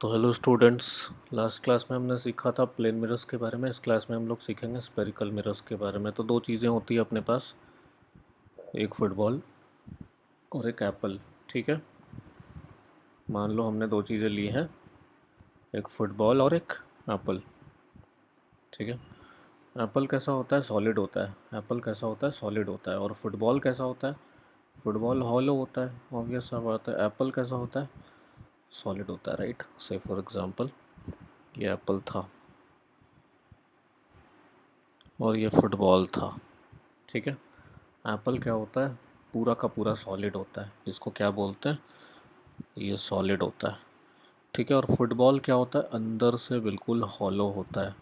तो hello students. Last class में हमने सीखा था प्लेन मिरर्स के बारे में। इस क्लास में हम लोग सीखेंगे स्पेरिकल मिरर्स के बारे में। तो दो चीज़ें होती है अपने पास, एक फुटबॉल और एक एप्पल। ठीक है, मान लो हमने दो चीज़ें ली हैं, एक फुटबॉल और एक एप्पल। ठीक है, एप्पल कैसा होता है? सॉलिड होता है। एप्पल कैसा होता है? सॉलिड होता है। और फुटबॉल कैसा होता है? फुटबॉल हॉलो होता है। ऑब्वियस सा बात है। एप्पल कैसा होता है? सॉलिड होता है, राइट। से फॉर एग्जांपल ये एप्पल था और ये फुटबॉल था। ठीक है, एप्पल क्या होता है? पूरा का पूरा सॉलिड होता है। इसको क्या बोलते हैं? ये सॉलिड होता है। ठीक है, और फुटबॉल क्या होता है? अंदर से बिल्कुल हॉलो होता है,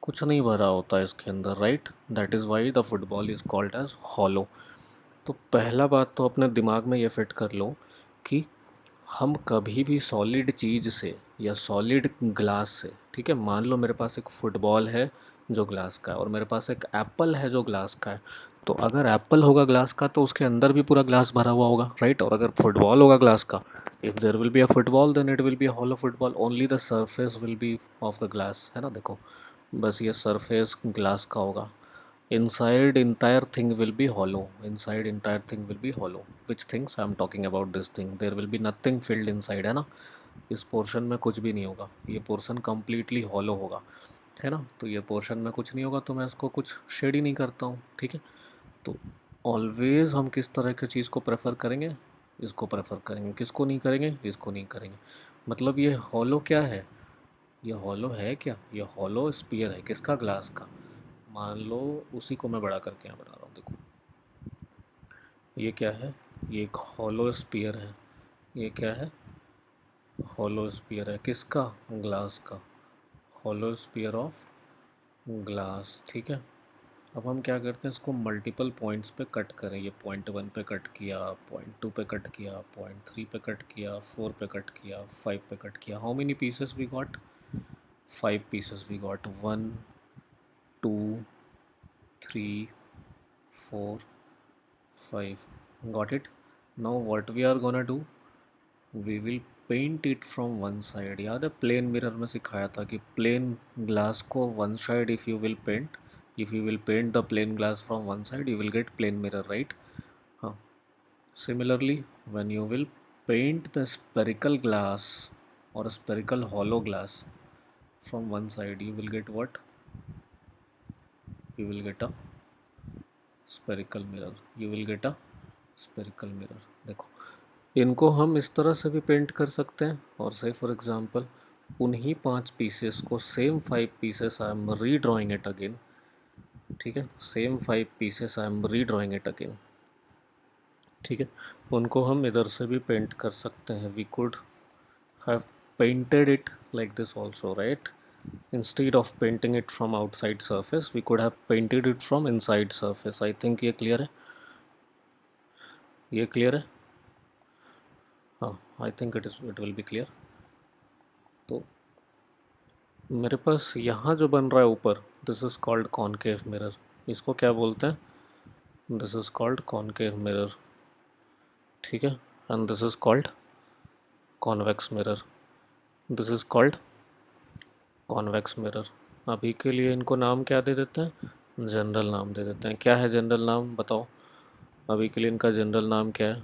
कुछ नहीं भरा होता है इसके अंदर, right. That is why the football is called as hollow. तो पहला बात तो अपने दिमाग में ये फिट कर लो कि हम कभी भी सॉलिड चीज़ से या सॉलिड ग्लास से, ठीक है, मान लो मेरे पास एक फुटबॉल है जो ग्लास का है और मेरे पास एक एप्पल है जो ग्लास का है। तो अगर एप्पल होगा ग्लास का तो उसके अंदर भी पूरा ग्लास भरा हुआ होगा, राइट। और अगर फुटबॉल होगा ग्लास का, if there will be a football then it will be a hollow football, only the surface will be of the glass, है ना। देखो, बस ये सरफेस ग्लास का होगा। Inside entire thing will be hollow. Inside entire thing will be hollow. Which things I am talking about? This thing. There will be nothing filled inside, है ना। इस पोर्शन में कुछ भी नहीं होगा, ये पोर्शन कम्प्लीटली हॉलो होगा, है ना। तो ये पोर्शन में कुछ नहीं होगा तो मैं इसको कुछ शेड ही नहीं करता हूँ, ठीक है। तो ऑलवेज हम किस तरह की चीज़ को प्रेफर करेंगे? इसको प्रेफर करेंगे। किसको नहीं करेंगे? इसको नहीं करेंगे। मतलब ये हॉलो क्या है? ये हॉलो है क्या? ये हॉलो स्पीयर है। किसका? ग्लास का। मान लो उसी को मैं बड़ा करके यहाँ बना रहा हूँ, देखो ये क्या है? ये एक हॉलो स्पीयर है। ये क्या है? हॉलो स्पीयर है। किसका? ग्लास का। हॉलो स्पीयर ऑफ ग्लास, ठीक है। अब हम क्या करते हैं, इसको मल्टीपल पॉइंट्स पे कट करें। ये पॉइंट 1 पे कट किया, पॉइंट 2 पे कट किया, पॉइंट 3 पे कट किया, 4 पे कट किया, 5 पे कट किया। How many pieces we got? 5 pieces we got. 1 2 3 4 5, got it. Now what we are gonna do, we will paint it from one side. याद है प्लेन मिरर में सिखाया था कि प्लेन ग्लास को one side if you will paint, if you will paint the plane glass from one side you will get plane mirror, right. हाँ, similarly when you will paint the spherical glass or a spherical hollow glass from one side you will get what? You will get a spherical mirror. You will get a spherical mirror. देखो, इनको हम इस तरह से भी paint कर सकते हैं। और से फॉर एग्जांपल उन्हीं 5 पीसेस को, सेम 5 पीसेस आई एम री ड्राइंग इट अगेन, ठीक है। सेम 5 पीसेस आई एम री ड्राइंग इट अगेन, ठीक है। उनको हम इधर से भी पेंट कर सकते हैं। We could have painted it like this also, right. Instead of painting it from outside surface we could have painted it from inside surface. I think ये क्लियर है। ये क्लियर है। हाँ, I think it will be clear. तो मेरे पास यहाँ जो बन रहा है ऊपर, this is called concave mirror. इसको क्या बोलते हैं? This is called concave mirror, ठीक है। And this is called convex mirror. This is called convex mirror. अभी के लिए इनको नाम क्या दे देते हैं? जनरल नाम दे देते हैं। क्या है जनरल नाम, बताओ। अभी के लिए इनका जनरल नाम क्या है?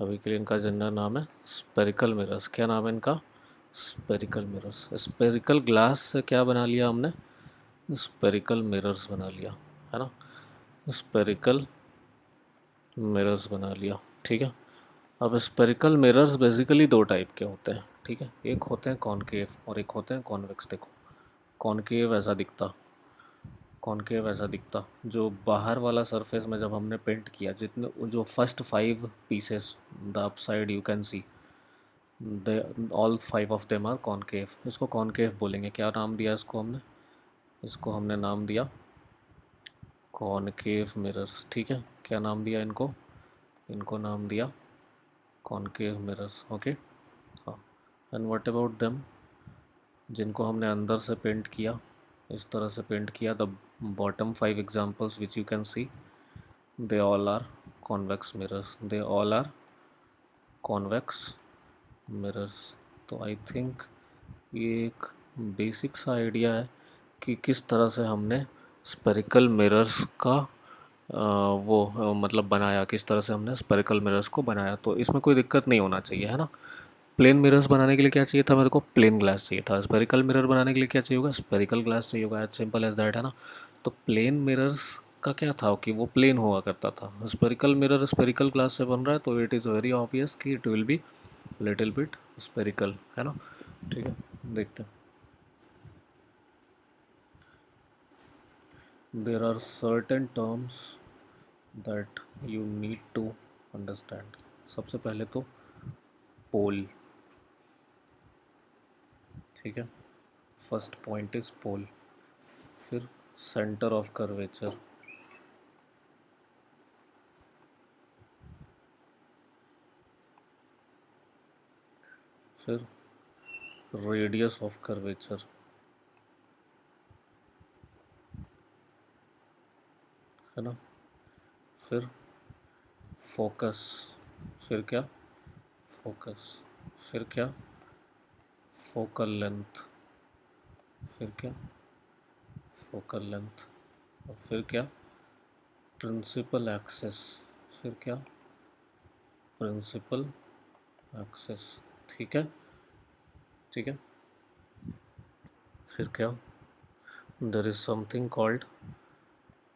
अभी के लिए इनका जनरल नाम है स्पेरिकल मिरर्स। क्या नाम है इनका? Spherical mirrors. स्पेरिकल ग्लास से क्या बना लिया हमने? स्पेरिकल मिरर्स बना लिया, है ना। स्पेरिकल मिरर्स बना लिया, ठीक है। अब स्पेरिकल मिरर्स बेसिकली दो टाइप के होते हैं, ठीक है। एक होते हैं कॉनकेव और एक होते हैं कॉन्वेक्स। देखो, कॉनकेव ऐसा दिखता, कॉनकेव ऐसा दिखता जो बाहर वाला सरफेस में जब हमने पेंट किया, जितने जो first 5 pieces the upside you can see, they all 5 of them are concave. इसको कॉनकेव बोलेंगे। क्या नाम दिया इसको हमने? इसको हमने नाम दिया कॉनकेव मिरर्स, ठीक है। क्या नाम दिया इनको? इनको नाम दिया कॉनकेव मिरर्स, ओके। हाँ, एंड व्हाट अबाउट देम, जिनको हमने अंदर से पेंट किया, इस तरह से पेंट किया, the bottom 5 examples which you can see, they all are convex mirrors. They all are convex mirrors. तो आई थिंक ये एक बेसिक सा आइडिया है कि किस तरह से हमने स्पेरिकल मिरर्स का मतलब बनाया, किस तरह से हमने स्पेरिकल मिरर्स को बनाया। तो इसमें कोई दिक्कत नहीं होना चाहिए, है ना। प्लेन मिरर्स बनाने के लिए क्या चाहिए था मेरे को? प्लेन ग्लास चाहिए था। स्पेरिकल मिरर बनाने के लिए क्या चाहिए होगा? स्पेरिकल ग्लास चाहिए होगा। एज सिंपल एज दैट, है ना। तो प्लेन मिरर्स का क्या था कि वो प्लेन हुआ करता था। स्पेरिकल मिरर स्पेरिकल ग्लास से बन रहा है, तो इट इज़ वेरी ऑब्वियस कि it will be little bit spherical, है ना। ठीक है, देखते हैं। There are certain terms that you need to understand. सबसे पहले तो पोल, ठीक है। First point is pole. फिर सेंटर ऑफ कर्वेचर, फिर रेडियस ऑफ कर्वेचर, है ना। फिर फोकस, फिर क्या? फोकस, फिर क्या? फोकल लेंथ, फिर क्या? फोकल लेंथ, और फिर क्या? प्रिंसिपल एक्सेस, फिर क्या? प्रिंसिपल एक्सेस, ठीक है। ठीक है, फिर क्या? There is something called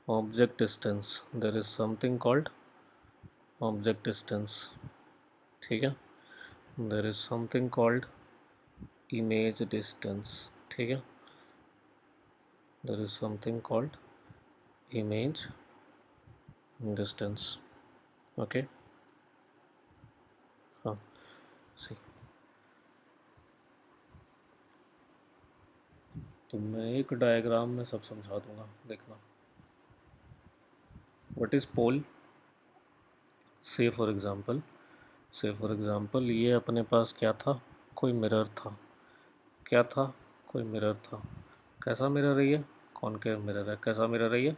object distance, there is something called object distance, ठीक है। There is something called image distance, ठीक है। There is something called image distance, okay। हाँ, सी। तो मैं एक डायग्राम में सब समझा दूंगा, देखना। What is pole? Say for example ये अपने पास क्या था? कोई मिरर था। क्या था? कोई मिरर था। कैसा मिरर है ये? कॉनकेव मिरर है। कैसा मिरर है ये?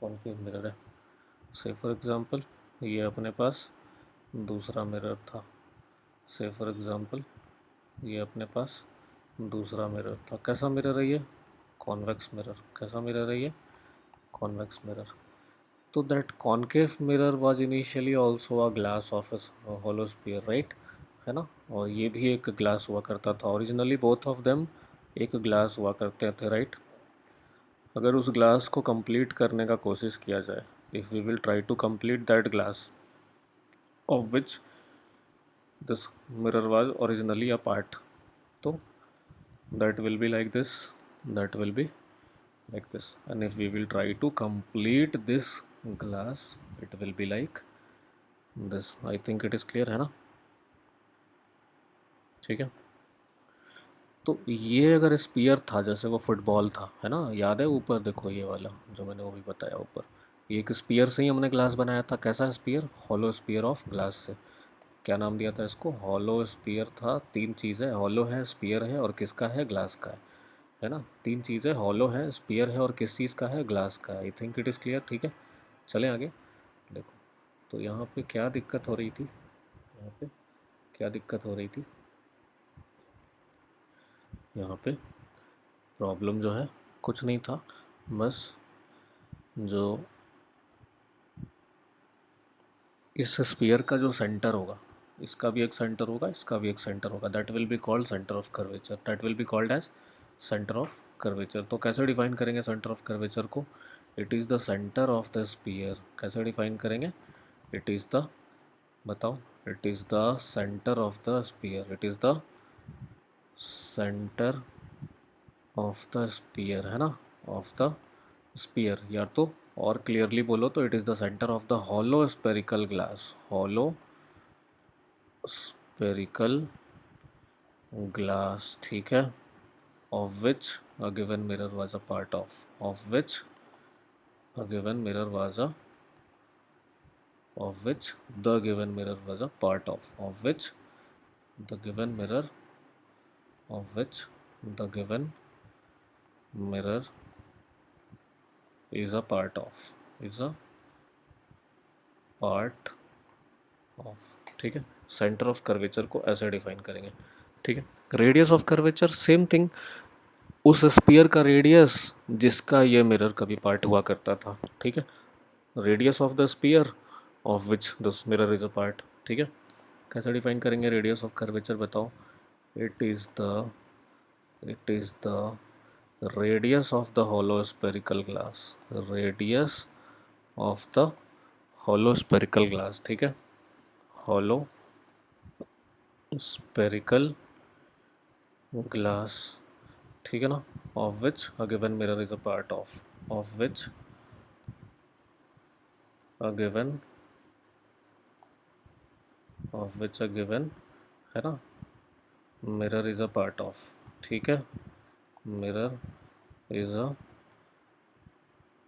कॉनकेव मिरर है। से फॉर एग्जांपल ये अपने पास दूसरा मिरर था। से फॉर एग्जांपल ये अपने पास दूसरा मिरर था। कैसा मिरर है ये? Convex mirror. कैसा मिरर है ये? Convex mirror. तो that concave mirror was initially also a glass of a hollow sphere, right, है ना। और ये भी एक ग्लास हुआ करता था ओरिजिनली, बोथ ऑफ देम एक ग्लास हुआ करते थे, राइट। अगर उस ग्लास को कंप्लीट करने का कोशिश किया जाए, if we will try to complete that glass of which this mirror was originally a part, तो that will be like this, that will be like this, and if we will try to complete this glass, it will be like this। I think it is clear, है ना। ठीक है। तो ये अगर spear था, जैसे वो फुटबॉल था, है ना, याद है ऊपर देखो ये वाला जो मैंने वो भी बताया ऊपर, ये एक स्पीयर से ही हमने ग्लास बनाया था। कैसा sphere? Hollow sphere of glass से। क्या नाम दिया था इसको? हॉलो स्पीयर था। तीन चीज़ें, हॉलो है, स्पीयर है, और किसका है? ग्लास का है ना। तीन चीज़ें, हॉलो है, स्पीयर है, और किस चीज़ का है? ग्लास का। आई थिंक इट इज़ क्लियर, ठीक है। चलें आगे। देखो, तो यहाँ पे क्या दिक्कत हो रही थी? यहाँ पे क्या दिक्कत हो रही थी? यहाँ पे प्रॉब्लम जो है कुछ नहीं था, बस जो इस स्फीयर का जो सेंटर होगा, इसका भी एक सेंटर होगा, इसका भी एक सेंटर होगा, that will be called centre of curvature, that will be called as centre of curvature. तो कैसे डिफाइन करेंगे सेंटर ऑफ कर्वेचर को? It is the centre of the sphere. कैसे डिफाइन करेंगे? इट इज़ द, बताओ, it is the centre of the sphere, it is the centre of the sphere, है ना, of the spear. या तो और clearly बोलो तो it is the centre of the hollow spherical glass, hollow spherical glass, ठीक है। of which a given mirror was a part of which a given mirror was a of which the given mirror was a part of which the given mirror of which the given mirror is a part of, is a part of, ठीक है। Centre of curvature को ऐसे define करेंगे, ठीक है। Radius of curvature same thing, उस spear का radius जिसका ये मिरर कभी पार्ट हुआ करता था, ठीक है, radius of the sphere of which this mirror is a part, ठीक है। कैसे डिफाइन करेंगे रेडियस ऑफ कर्वेचर बताओ? It is the radius of the hollow spherical glass, radius of the hollow spherical glass, ठीक है, hollow spherical glass, ठीक है ना, of which a given mirror is a part of which a given है ना mirror is a part of, ठीक है, mirror is a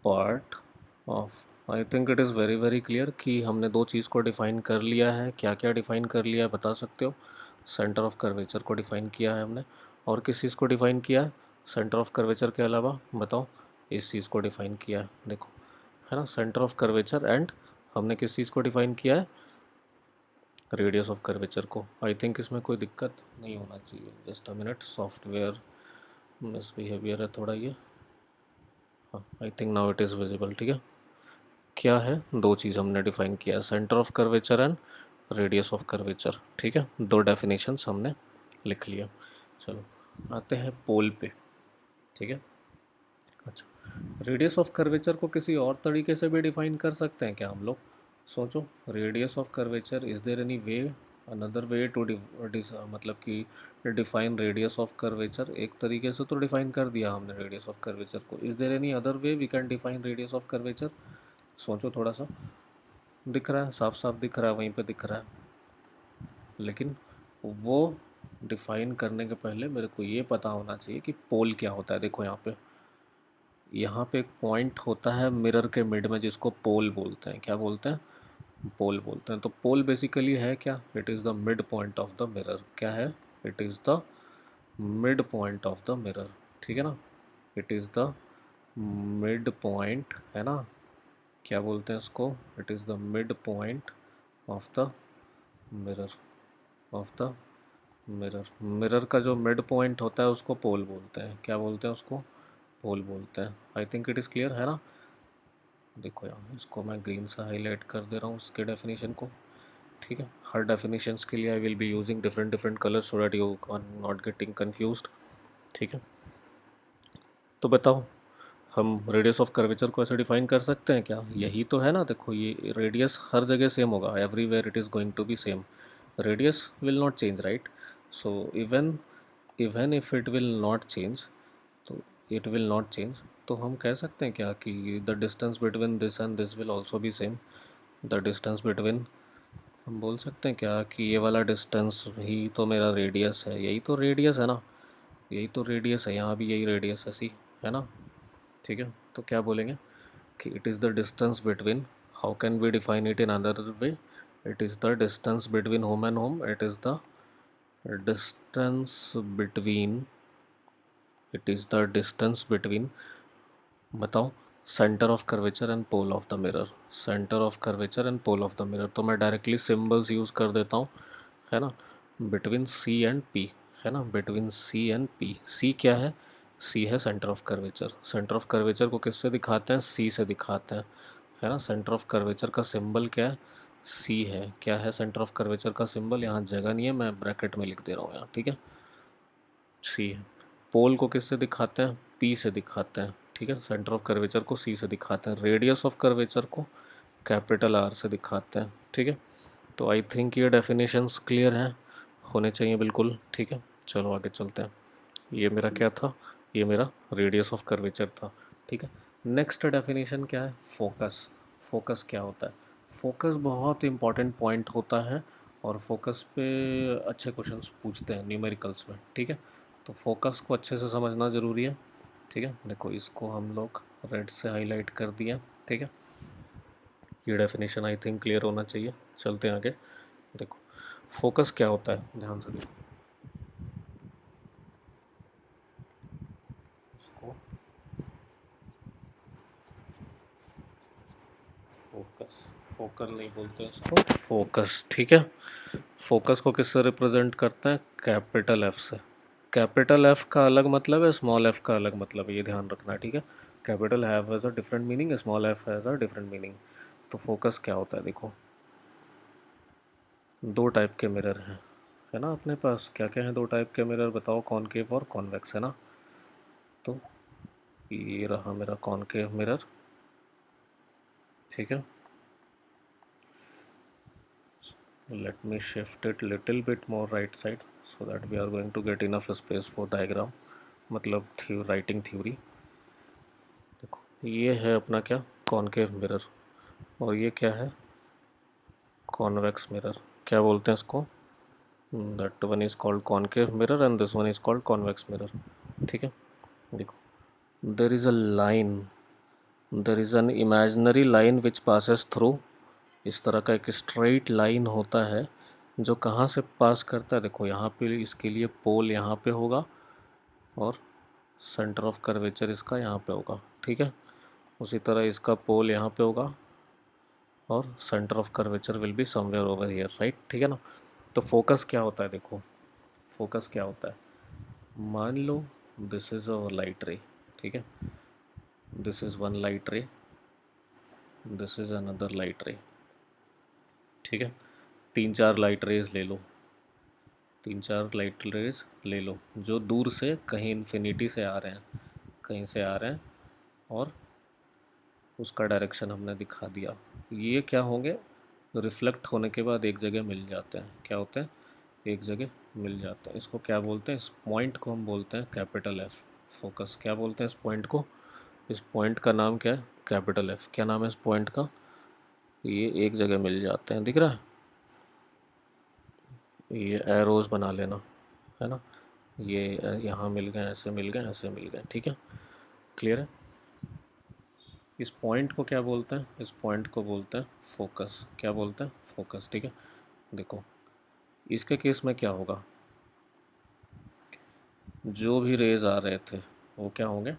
part of। I think it is very very clear कि हमने दो चीज़ को डिफ़ाइन कर लिया है। क्या क्या डिफ़ाइन कर लिया है बता सकते हो? सेंटर ऑफ कर्वेचर को डिफ़ाइन किया है हमने, और किस चीज़ को डिफ़ाइन किया है सेंटर ऑफ कर्वेचर के अलावा बताओ? इस चीज़ को डिफ़ाइन किया है, देखो, है ना, सेंटर ऑफ कर्वेचर, एंड हमने किस चीज़ को डिफ़ाइन किया है? रेडियस ऑफ कर्वेचर को। आई थिंक इसमें कोई दिक्कत नहीं होना चाहिए। Just a minute, software misbehaviour है थोड़ा ये। हाँ, I think now it is visible, ठीक है। क्या है, दो चीज़ हमने डिफाइन किया, centre of curvature and radius of curvature, ठीक है, दो डेफिनेशंस हमने लिख लिया। चलो आते हैं पोल पे, ठीक है। अच्छा, रेडियस ऑफ कर्वेचर को किसी और तरीके से भी डिफाइन कर सकते हैं क्या हम लोग? सोचो, radius of curvature, is there any way, another way to मतलब कि डिफाइन रेडियस ऑफ कर्वेचर? एक तरीके से तो डिफाइन कर दिया हमने रेडियस ऑफ कर्वेचर को, is there any other way we can define radius of curvature? सोचो थोड़ा सा। दिख रहा है, साफ साफ दिख रहा है, वहीं पे दिख रहा है, लेकिन वो डिफाइन करने के पहले मेरे को ये पता होना चाहिए कि पोल क्या होता है। देखो यहाँ पे एक पॉइंट होता है मिरर के मिड में जिसको पोल बोलते हैं। क्या बोलते हैं? पोल बोलते हैं। तो पोल बेसिकली है क्या? It is the mid point of the mirror. क्या है? It is the mid point of the mirror, ठीक है ना, it is the mid point, है ना, क्या बोलते हैं उसको? It is the mid point of the mirror, of the mirror. Mirror का जो मिड पॉइंट होता है उसको पोल बोलते हैं। क्या बोलते हैं उसको? पोल बोलते हैं। आई थिंक इट इज़ क्लियर, है ना। देखो यार, इसको मैं ग्रीन से हाईलाइट कर दे रहा हूँ उसके डेफिनेशन को, ठीक है। हर डेफिनेशंस के लिए I will be using different different colour so that you are not getting confused, ठीक है। तो बताओ, हम रेडियस ऑफ कर्वेचर को ऐसे डिफाइन कर सकते हैं क्या? यही तो है ना। देखो, ये रेडियस हर जगह सेम होगा, everywhere it is going to be same, radius will not change, right? So even even if it will not change, तो इट विल नॉट चेंज, तो हम कह सकते हैं क्या कि the distance between this and this will also be same. The distance between, हम बोल सकते हैं क्या कि ये वाला डिस्टेंस ही तो मेरा रेडियस है, यही तो रेडियस है ना, यही तो रेडियस है, यहाँ भी यही रेडियस है, सी, है ना, ठीक है। तो क्या बोलेंगे कि it is the distance between, how can we define it in other way? It is the distance between home and home, it is the distance between, it is the distance between, बताओ, centre of curvature and pole of the mirror, centre of curvature and pole of the mirror. तो मैं directly symbols use कर देता हूँ, है ना, between C and P, है ना, बिटवीन सी एंड पी। सी क्या है? सी है centre of curvature. Centre of curvature को किससे दिखाते हैं? सी से दिखाते हैं, है ना। सेंटर ऑफ कर्वेचर का सिंबल क्या है? सी है। क्या है सेंटर ऑफ कर्वेचर का सिंबल? यहाँ जगह नहीं है, मैं ब्रैकेट में लिख दे रहा हूँ यहाँ, ठीक है, सी है। पोल को किससे दिखाते हैं? पी से दिखाते हैं, ठीक है। सेंटर ऑफ कर्वेचर को सी से दिखाते हैं, रेडियस ऑफ कर्वेचर को कैपिटल आर से दिखाते हैं, ठीक है। तो आई थिंक ये डेफिनेशंस क्लियर हैं, होने चाहिए बिल्कुल, ठीक है। चलो आगे चलते हैं। ये मेरा क्या था? ये मेरा रेडियस ऑफ कर्वेचर था, ठीक है। नेक्स्ट डेफिनेशन क्या है? फोकस। फोकस क्या होता है? फोकस बहुत इंपॉर्टेंट पॉइंट होता है, और फोकस पे अच्छे क्वेश्चंस पूछते हैं न्यूमेरिकल्स में, ठीक है। तो फोकस को अच्छे से समझना ज़रूरी है, ठीक है। देखो, इसको हम लोग रेड से हाईलाइट कर दिया, ठीक है। ये डेफिनेशन आई थिंक क्लियर होना चाहिए। चलते हैं आगे। देखो, फोकस क्या होता है, ध्यान से देखो इसको। फोकस, फोकल नहीं बोलते इसको, फोकस, ठीक है। फोकस को किससे रिप्रेजेंट करते हैं? कैपिटल एफ से, कैपिटल एफ का अलग मतलब है, स्मॉल एफ का अलग मतलब है, ये ध्यान रखना, ठीक है। Capital have a different meaning, small F has a different meaning. तो फोकस क्या होता है, देखो दो टाइप के मिरर हैं, है ना अपने पास। क्या क्या है दो टाइप के मिरर, बताओ, कॉनकेव और कॉन्वेक्स, है ना। तो ये रहा मेरा कॉनकेव मिरर, ठीक है। let me shift it little bit more right side so that we are going to get enough space for diagram, मतलब राइटिंग थ्योरी। देखो ये है अपना क्या, कॉनकेव मिरर, और ये क्या है, कॉन्वेक्स मिरर। क्या बोलते हैं इसको, that one is called concave mirror and this one is called convex mirror, ठीक है। देखो there is a line, there is an imaginary line which passes through, इस तरह का एक स्ट्रेट लाइन होता है जो कहाँ से पास करता है, देखो यहाँ पे इसके लिए पोल यहाँ पे होगा और सेंटर ऑफ कर्वेचर इसका यहाँ पे होगा, ठीक है। उसी तरह इसका पोल यहाँ पे होगा और centre of curvature will be somewhere over here, right, ठीक है ना। तो फोकस क्या होता है, देखो फोकस क्या होता है, मान लो this is a light ray, ठीक है, this is one light ray, this is another light ray, ठीक है। तीन चार लाइट रेज ले लो, तीन चार लाइट रेज ले लो जो दूर से कहीं इन्फिनिटी से आ रहे हैं, कहीं से आ रहे हैं, और उसका डायरेक्शन हमने दिखा दिया। ये क्या होंगे, रिफ्लेक्ट होने के बाद एक जगह मिल जाते हैं, क्या होते हैं, एक जगह मिल जाते हैं। इसको क्या बोलते हैं, इस पॉइंट को हम बोलते हैं कैपिटल एफ, फोकस। क्या बोलते हैं इस पॉइंट को, इस पॉइंट का नाम क्या है, कैपिटल एफ। क्या नाम है इस पॉइंट का, ये एक जगह मिल जाते हैं, दिख रहा है, ये एरोज बना लेना, है ना, ये यहाँ मिल गए, ऐसे मिल गए, ऐसे मिल गए, ठीक है, क्लियर है। इस पॉइंट को क्या बोलते हैं, इस पॉइंट को बोलते हैं फोकस। क्या बोलते हैं, फोकस, ठीक है। देखो इसके केस में क्या होगा, जो भी रेज आ रहे थे वो क्या होंगे,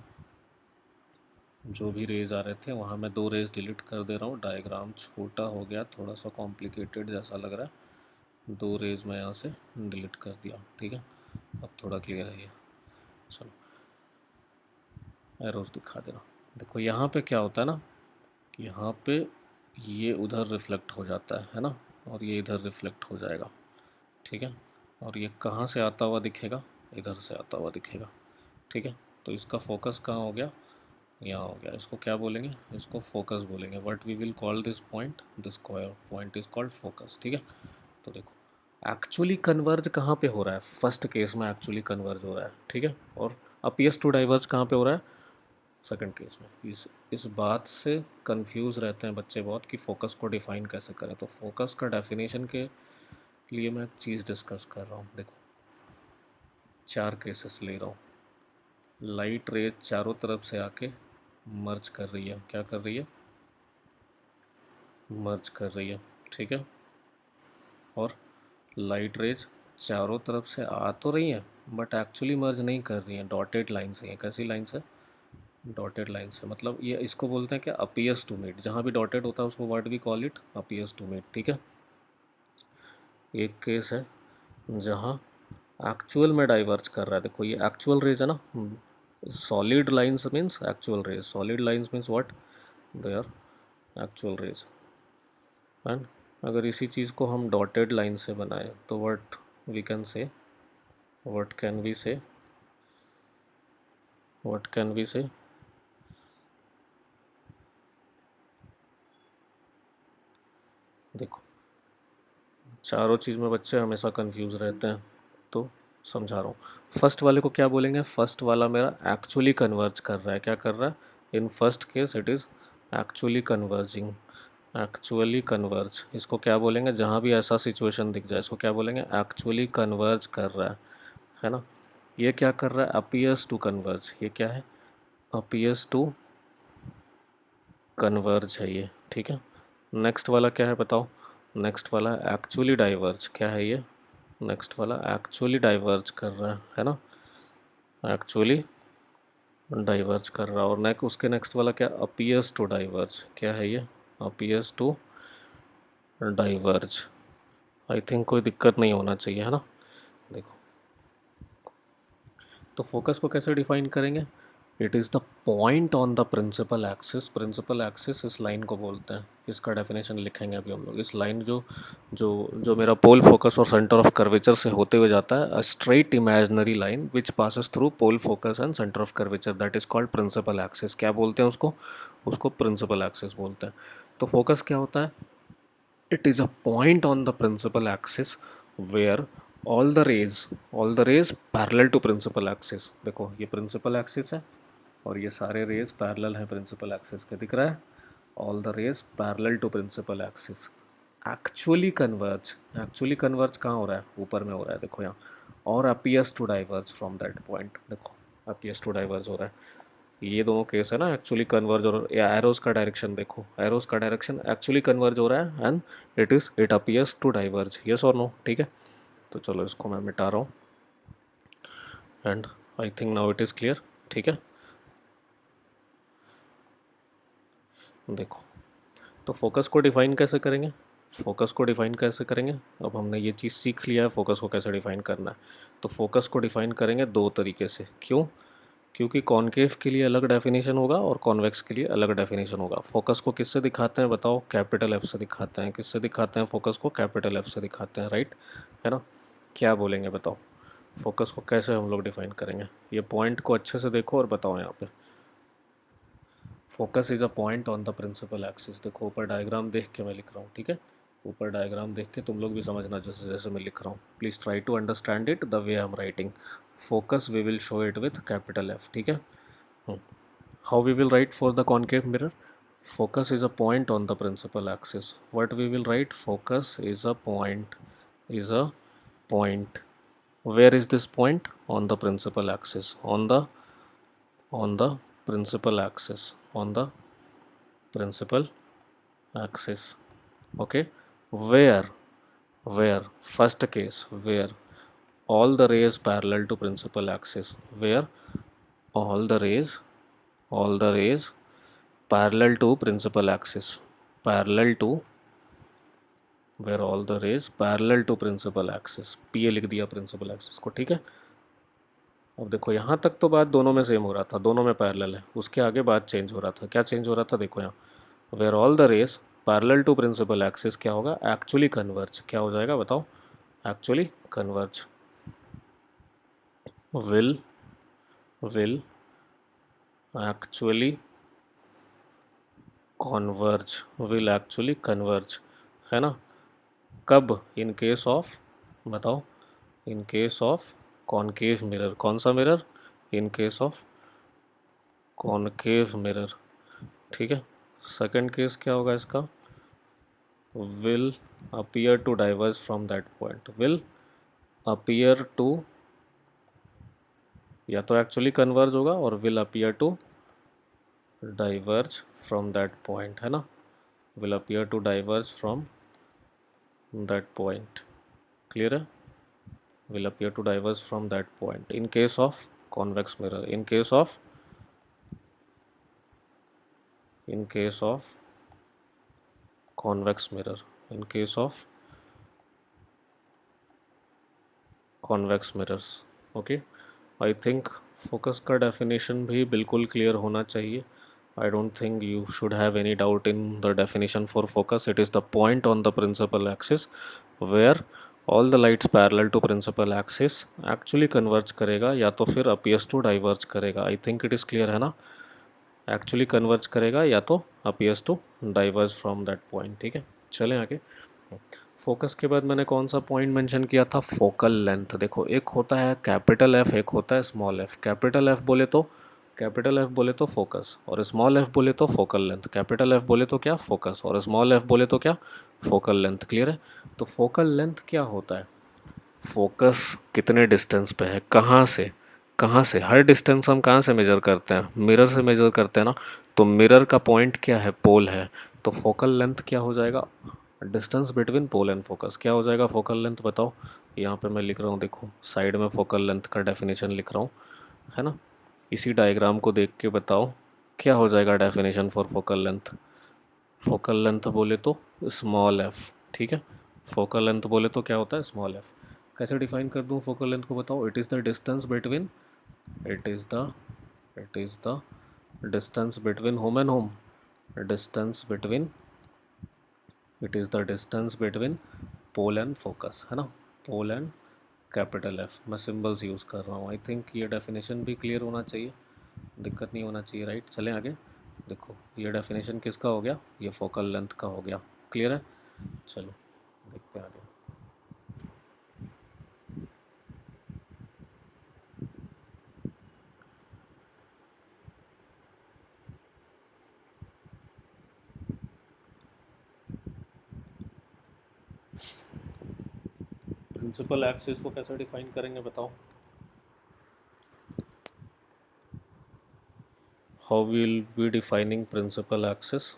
जो भी रेज आ रहे थे वहाँ मैं दो रेज डिलीट कर दे रहा हूँ, डायग्राम छोटा हो गया, थोड़ा सा कॉम्प्लिकेटेड जैसा लग रहा है, दो रेज मैं यहाँ से डिलीट कर दिया, ठीक है। अब थोड़ा क्लियर है ये, चलो एरोज दिखा दे रहा हूँ। देखो यहाँ पे क्या होता है ना, कि यहाँ पे ये उधर रिफ्लेक्ट हो जाता है ना, और ये इधर रिफ्लेक्ट हो जाएगा, ठीक है। और ये कहाँ से आता हुआ दिखेगा, इधर से आता हुआ दिखेगा, ठीक है। तो इसका फोकस कहाँ हो गया, यहाँ हो गया। इसको क्या बोलेंगे, इसको फोकस बोलेंगे, but we will call this point, this point is called focus, ठीक है। तो देखो एक्चुअली कन्वर्ज कहाँ पे हो रहा है, फर्स्ट केस में एक्चुअली कन्वर्ज हो रहा है, ठीक है। और अपीयर्स टू डाइवर्ज कहाँ पे हो रहा है, सेकंड केस में। इस बात से कंफ्यूज रहते हैं बच्चे बहुत कि फ़ोकस को डिफ़ाइन कैसे करें। तो फोकस का डेफिनेशन के लिए मैं एक चीज़ डिस्कस कर रहा हूँ। देखो चार केसेस ले रहा हूँ, लाइट रेज चारों तरफ से आके मर्ज कर रही है, क्या कर रही है, मर्ज कर रही है, ठीक है। और लाइट रेज चारों तरफ से आ तो रही हैं बट एक्चुअली मर्ज नहीं कर रही हैं, डॉटेड लाइन से हैं। कैसी लाइन से, डॉटेड लाइन से, मतलब ये इसको बोलते हैं क्या, अपीयर्स टू मीट। जहाँ भी डॉटेड होता है उसको what we call it, appears to meet, ठीक है। एक केस है जहाँ एक्चुअल में डाइवर्ज कर रहा है, देखो ये एक्चुअल रेज है ना, solid lines means actual rays, solid lines means what, they are actual rays. And अगर इसी चीज़ को हम डॉटेड लाइन से बनाए तो what we can say, what can we say, what can we say, देखो चारों चीज़ में बच्चे हमेशा कंफ्यूज रहते हैं, तो समझा रहा हूँ। फर्स्ट वाले को क्या बोलेंगे, फर्स्ट वाला मेरा एक्चुअली कन्वर्ज कर रहा है, क्या कर रहा है, in first case it is actually converging, actually converge. इसको क्या बोलेंगे, जहाँ भी ऐसा सिचुएशन दिख जाए इसको क्या बोलेंगे, एक्चुअली कन्वर्ज कर रहा है ना। ये क्या कर रहा है, अपीयर्स टू कन्वर्ज, ये क्या है, अपीयर्स टू कन्वर्ज है ये, ठीक है। नेक्स्ट वाला क्या है बताओ, नेक्स्ट वाला एक्चुअली डाइवर्ज, क्या है ये, नेक्स्ट वाला एक्चुअली डाइवर्ज कर रहा है ना, एक्चुअली डाइवर्ज कर रहा है। और उसके नेक्स्ट वाला क्या, अपीयर्स टू डाइवर्ज, क्या है ये, appears to diverge. I think कोई दिक्कत नहीं होना चाहिए, है ना। देखो तो फोकस को कैसे डिफाइन करेंगे? It is the point on the principal axis. Principal axis इस लाइन को बोलते हैं। इसका डेफिनेशन लिखेंगे अभी हम लोग। इस लाइन जो जो जो मेरा पोल फोकस और सेंटर ऑफ कर्वेचर से होते हुए जाता है, a straight imaginary line which passes through pole focus and centre of curvature, that is called principal axis. क्या बोलते हैं उसको? उसको प्रिंसिपल एक्सिस बोलते हैं। तो फोकस क्या होता है? It is a point on the principal axis where all the rays parallel to principal axis। देखो ये principal axis है और ये सारे rays parallel हैं principal axis के, दिख रहा है? all the rays parallel to principal axis actually converge कहाँ हो रहा है? ऊपर में हो रहा है, देखो यहाँ, और appears to diverge from that point। देखो appears to diverge हो रहा है। ये दोनों केस है ना, एक्चुअली कन्वर्ज और या एरोज का डायरेक्शन देखो, एरोज का डायरेक्शन एक्चुअली कन्वर्ज हो रहा है and it appears to diverge, yes और नो? ठीक है, तो चलो इसको मैं मिटा रहा हूँ and I think now it is clear. ठीक है, देखो तो फोकस को डिफाइन कैसे करेंगे? फोकस को डिफाइन कैसे करेंगे? अब हमने ये चीज़ सीख लिया है फोकस को कैसे डिफाइन करना है। तो फोकस को डिफाइन करेंगे दो तरीके से। क्यों? क्योंकि कॉनकेव के लिए अलग डेफिनेशन होगा और कॉन्वेक्स के लिए अलग डेफिनेशन होगा। फोकस को किससे दिखाते हैं बताओ? कैपिटल एफ से दिखाते हैं। किससे दिखाते हैं फोकस को? कैपिटल एफ से दिखाते हैं, राइट? है ना? क्या बोलेंगे बताओ? फोकस को कैसे हम लोग डिफाइन करेंगे? ये पॉइंट को अच्छे से देखो और बताओ यहाँ पे। Focus is a point on the principal axis. देखो ऊपर डायग्राम देख के मैं लिख रहा हूँ, ठीक है? ऊपर डायग्राम देख के तुम लोग भी समझना जैसे जैसे मैं लिख रहा हूँ। Please try to understand it the way I am writing. Focus we will show it with capital F, ठीक है? How we will write for the concave mirror? Focus is a point on the principal axis. What we will write? Focus is a point. Is a point. Where is this point? On the principal axis. On the principal axis. On the principal axis. Okay. Where? Where? First case. Where all the rays parallel to principal axis. Where all the rays parallel to principal axis, parallel to, where all the rays parallel to principal axis, P A लिख दिया principal axis को, ठीक है? अब देखो यहाँ तक तो बात दोनों में सेम हो रहा था, दोनों में पैरेलल है। उसके आगे बात चेंज हो रहा था। क्या चेंज हो रहा था? देखो यहाँ, where all the rays parallel to principal axis क्या होगा? Actually converge. क्या हो जाएगा बताओ? Actually converge. Will actually converge, will actually converge, है ना? कब? इन केस ऑफ, बताओ, in case of concave mirror. कौन सा mirror? In case of concave mirror, ठीक है? सेकंड केस क्या होगा इसका? Will appear to diverge from that point. Will appear to, या तो एक्चुअली कन्वर्ज होगा और will appear to diverge from that point, है ना? Will appear to diverge from that point, clear है? will appear to diverge from that point in case of convex mirror, in case of convex mirror, in case of convex mirrors। okay, I think focus का definition भी बिल्कुल clear होना चाहिए। I don't think you should have any doubt in the definition for focus. It is the point on the principal axis where all the lights parallel to principal axis actually converge करेगा या तो फिर appears to diverge करेगा। I think it is clear है ना? Actually converge करेगा या तो appears to diverge from that point, ठीक है? चलें आगे। फोकस के बाद मैंने कौन सा पॉइंट मेंशन किया था? Focal length. देखो एक होता है कैपिटल एफ, एक होता है स्मॉल एफ। कैपिटल एफ बोले तो फोकस, और स्मॉल एफ बोले तो फोकल लेंथ। कैपिटल एफ बोले तो क्या? फोकस, और स्मॉल एफ बोले तो क्या? Focal length. क्लियर है? तो फोकल लेंथ क्या होता है? फोकस कितने डिस्टेंस पे है, कहाँ से? हर डिस्टेंस हम कहाँ से मेजर करते हैं? मिरर से मेजर करते हैं ना। तो मिरर का पॉइंट क्या है? पोल है। तो फोकल लेंथ क्या हो जाएगा? Distance between pole and focus. क्या हो जाएगा फोकल लेंथ बताओ? यहाँ पे मैं लिख रहा हूँ, देखो साइड में फोकल लेंथ का डेफिनेशन लिख रहा हूँ, है ना? इसी डायग्राम को देख के बताओ क्या हो जाएगा definition for focal length. Focal length बोले तो स्मॉल एफ, ठीक है? फोकल लेंथ बोले तो क्या होता है? Small F. कैसे डिफाइन कर दूँ फोकल लेंथ को बताओ? It is the distance between it is the it is the distance between whom and whom, distance between, it is the distance between pole and focus, है ना, pole and capital F. मैं symbols use कर रहा हूँ। I think ये definition भी clear होना चाहिए, दिक्कत नहीं होना चाहिए, राइट। चलें आगे। देखो ये डेफिनेशन किसका हो गया, ये फोकल लेंथ का हो गया। क्लियर है, चलो देखते हैं आगे। प्रिंसिपल एक्सिस को कैसे डिफाइन करेंगे बताओ। How will be defining principal axis.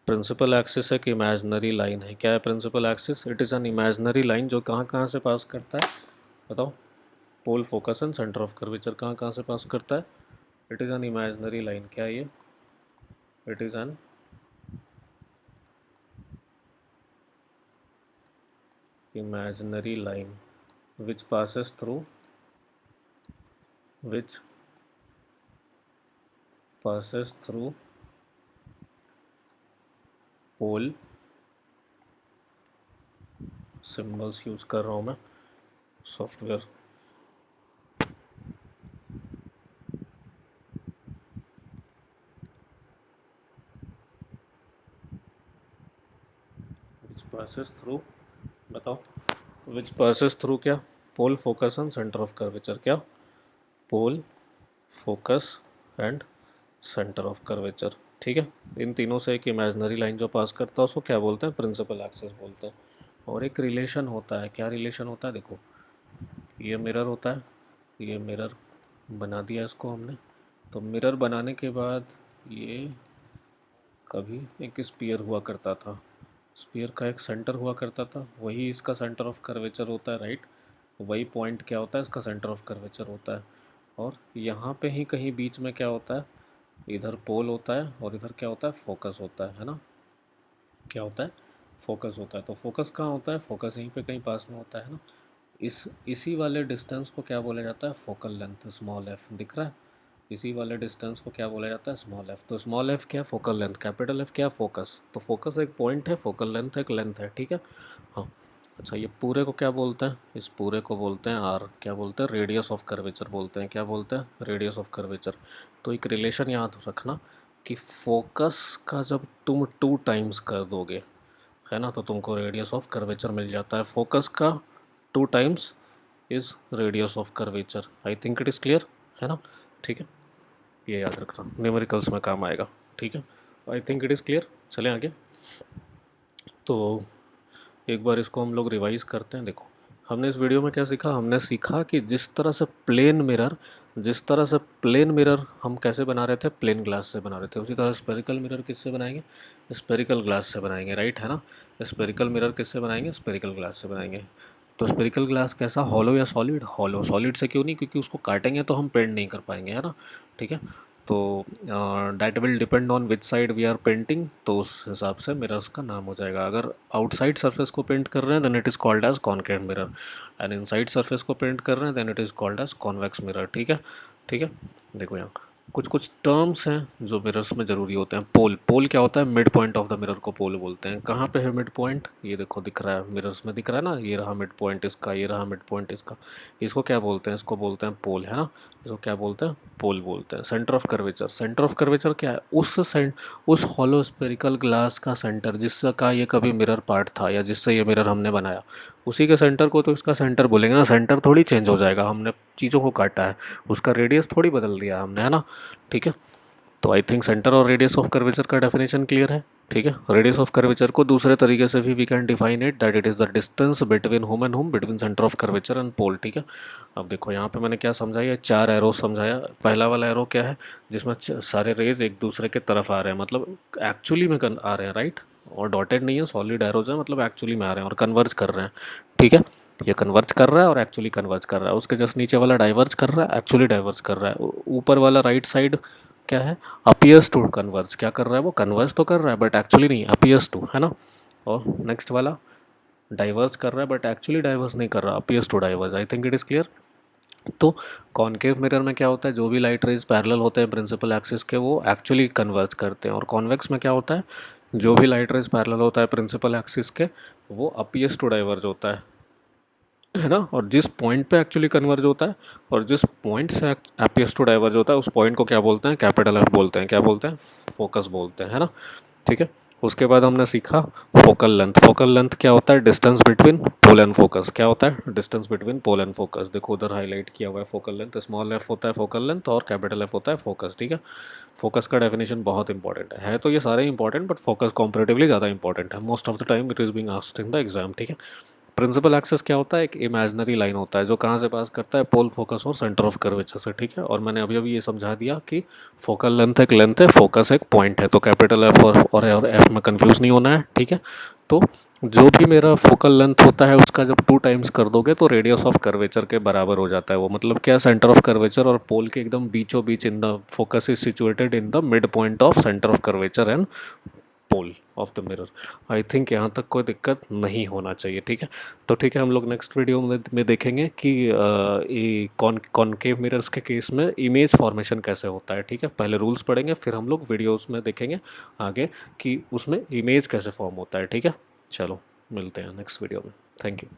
Principal axis एक इमेजनरी लाइन है। क्या है principal axis? It is an imaginary line जो कहाँ कहाँ से पास करता है बताओ। Pole, focus and centre of curvature कहाँ कहाँ से पास करता है। It is an imaginary line. क्या है ये? It is an imaginary line which passes through pole, symbols use कर रहा हूँ मैं सॉफ्टवेयर। which passes through, बताओ, which passes through क्या? Pole, focus and centre of curvature. क्या? Pole, focus and centre of curvature. ठीक है, इन तीनों से एक इमेजनरी लाइन जो पास करता है उसको क्या बोलते हैं? प्रिंसिपल एक्सिस बोलते हैं। और एक रिलेशन होता है। क्या रिलेशन होता है? देखो ये मिरर होता है, ये मिरर बना दिया इसको हमने। तो मिरर बनाने के बाद ये कभी एक स्पीयर हुआ करता था, स्पीयर का एक सेंटर हुआ करता था, वही इसका सेंटर ऑफ कर्वेचर होता है, राइट। वही पॉइंट क्या होता है? इसका सेंटर ऑफ कर्वेचर होता है। और यहाँ पे ही कहीं बीच में क्या होता है? इधर पोल होता है और इधर क्या होता है? फोकस होता है ना। क्या होता है? फोकस होता है। तो फोकस कहाँ होता है? फोकस यहीं पे कहीं पास में होता है ना। इसी वाले डिस्टेंस को क्या बोला जाता है? Focal length, small F. दिख रहा है? इसी वाले डिस्टेंस को क्या बोला जाता है? Small F. तो स्मॉल एफ क्या है? Focal length. कैपिटल एफ क्या है? फोकस। तो फोकस एक पॉइंट है, फोकल लेंथ एक लेंथ है, ठीक है। हाँ, अच्छा ये पूरे को क्या बोलते हैं? इस पूरे को बोलते हैं आर। क्या बोलते हैं? रेडियस ऑफ कर्वेचर बोलते हैं। क्या बोलते हैं? Radius of curvature. तो एक रिलेशन याद रखना कि फोकस का जब तुम 2 टाइम्स कर दोगे, है ना, तो तुमको रेडियस ऑफ कर्वेचर मिल जाता है। फोकस का 2 times is radius of curvature. I think it is clear, है ना। ठीक है, ये याद रखना, न्यूमेरिकल्स में काम आएगा। ठीक है, आई थिंक इट इज़ क्लियर। चलें आगे। तो एक बार इसको हम लोग रिवाइज करते हैं। देखो हमने इस वीडियो में क्या सीखा? हमने सीखा कि जिस तरह से प्लेन मिरर हम कैसे बना रहे थे? प्लेन ग्लास से बना रहे थे। उसी तरह स्पेरिकल मिरर किससे बनाएंगे? स्पेरिकल ग्लास से बनाएंगे, राइट, है ना। स्पेरिकल मिरर किससे बनाएंगे? स्पेरिकल ग्लास से बनाएंगे। तो स्पेरिकल ग्लास कैसा? हॉलो या सॉलिड? हॉलो। सॉलिड से क्यों नहीं? क्योंकि उसको काटेंगे तो हम पेंट नहीं कर पाएंगे, है ना। ठीक है, तो that will depend on which side we are painting, तो उस हिसाब से मिरर्स का नाम हो जाएगा। अगर आउटसाइड सरफेस को पेंट कर रहे हैं then it is called as concave mirror, and inside surface को पेंट कर रहे हैं then it is called as convex mirror. ठीक है, ठीक है। देखो यहाँ कुछ कुछ टर्म्स हैं जो मिरर्स में ज़रूरी होते हैं। पोल, पोल क्या होता है? Mid point of the mirror को पोल बोलते हैं। कहाँ पे है मिड पॉइंट? ये देखो दिख रहा है, मिरर्स में दिख रहा है ना, ये रहा मिड पॉइंट इसका, ये रहा मिड पॉइंट इसका। इसको क्या बोलते हैं? इसको बोलते हैं पोल, है ना। इसको क्या बोलते हैं? पोल बोलते हैं। Centre of curvature, centre of curvature क्या है? उस हॉलो स्पेरिकल ग्लास का सेंटर जिसका का ये कभी मिरर पार्ट था या जिससे ये मिरर हमने बनाया, उसी के सेंटर को तो इसका सेंटर बोलेंगे ना। सेंटर थोड़ी चेंज हो जाएगा, हमने चीज़ों को काटा है, उसका रेडियस थोड़ी बदल दिया हमने, है ना। ठीक है, तो आई थिंक सेंटर और रेडियस ऑफ कर्वेचर का डेफिनेशन क्लियर है। ठीक है, रेडियस ऑफ कर्वेचर को दूसरे तरीके से भी we can define it that it is the distance between home and home, between centre of curvature and pole. ठीक है, अब देखो यहाँ पे मैंने क्या समझाया? 4 एरो समझाया। पहला वाला एरो क्या है? जिसमें सारे रेज एक दूसरे के तरफ आ रहे हैं, मतलब एक्चुअली में आ रहे हैं, राइट। और डॉटेड नहीं है, सॉलिड एरोज है, मतलब एक्चुअली में आ रहे हैं और कन्वर्ज कर रहे हैं। ठीक है, ये कन्वर्ज कर रहा है और एक्चुअली कन्वर्ज कर रहा है। उसके जस्ट नीचे वाला डाइवर्ज कर रहा है, एक्चुअली डाइवर्ज कर रहा है। ऊपर वाला राइट साइड क्या है? Appears to converge. क्या कर रहा है वो? कन्वर्ज तो कर रहा है बट एक्चुअली नहीं, अपीयर्स टू, है ना। और नेक्स्ट वाला डाइवर्स कर रहा है बट एक्चुअली डाइवर्स नहीं कर रहा, appears to diverge. I think it is clear. तो कॉनकेव मिरर में क्या होता है, जो भी लाइट रेज पैरेलल होते हैं प्रिंसिपल एक्सिस के वो एक्चुअली कन्वर्ज करते हैं, और कॉन्वेक्स में क्या होता है, जो भी लाइट रेज पैरेलल होता है प्रिंसिपल एक्सिस के वो अपीयर्स टू डाइवर्ज होता है ना। और जिस पॉइंट पे एक्चुअली कन्वर्ज होता है और जिस पॉइंट से अपीयर्स टू डाइवर्ज होता है उस पॉइंट को क्या बोलते हैं, कैपिटल एफ बोलते हैं। क्या बोलते हैं, फोकस बोलते हैं, है ना। ठीक है। उसके बाद हमने सीखा फोकल लेंथ। फोकल लेंथ क्या होता है, distance between pole and focus. क्या होता है, distance between pole and focus. देखो उधर हाईलाइट किया हुआ है फोकल लेंथ, स्मॉल एफ होता है फोकल लेंथ और कैपिटल एफ होता है फोकस। ठीक है। फोकस का डेफिनेशन बहुत इंपॉर्टेंट है तो ये सारे इंपॉर्टेंट, बट फोकस कॉम्परेटिवली ज़्यादा इंपॉर्टेंट है। Most of the time it is being asked in the exam. ठीक है। प्रिंसिपल एक्सेस क्या होता है, एक इमेजिनरी लाइन होता है जो कहाँ से पास करता है, पोल, फोकस और सेंटर ऑफ कर्वेचर से। ठीक है। और मैंने अभी अभी ये समझा दिया कि फोकल लेंथ एक लेंथ है, फोकस एक पॉइंट है, तो कैपिटल एफ और एफ में कंफ्यूज नहीं होना है। ठीक है। तो जो भी मेरा फोकल लेंथ होता है उसका जब 2 टाइम्स कर दोगे तो रेडियस ऑफ कर्वेचर के बराबर हो जाता है वो। मतलब क्या, सेंटर ऑफ कर्वेचर और पोल के एकदम बीचों बीच, in the focus is situated in the mid point of centre of curvature and pole of the mirror. I think यहाँ तक कोई दिक्कत नहीं होना चाहिए। ठीक है। तो ठीक है, हम लोग नेक्स्ट वीडियो में देखेंगे कि ये कॉनकेव मिरर्स के केस में इमेज फॉर्मेशन कैसे होता है। ठीक है। पहले रूल्स पढ़ेंगे, फिर हम लोग वीडियोस में देखेंगे आगे कि उसमें इमेज कैसे फॉर्म होता है। ठीक है। चलो मिलते हैं नेक्स्ट वीडियो में। Thank you.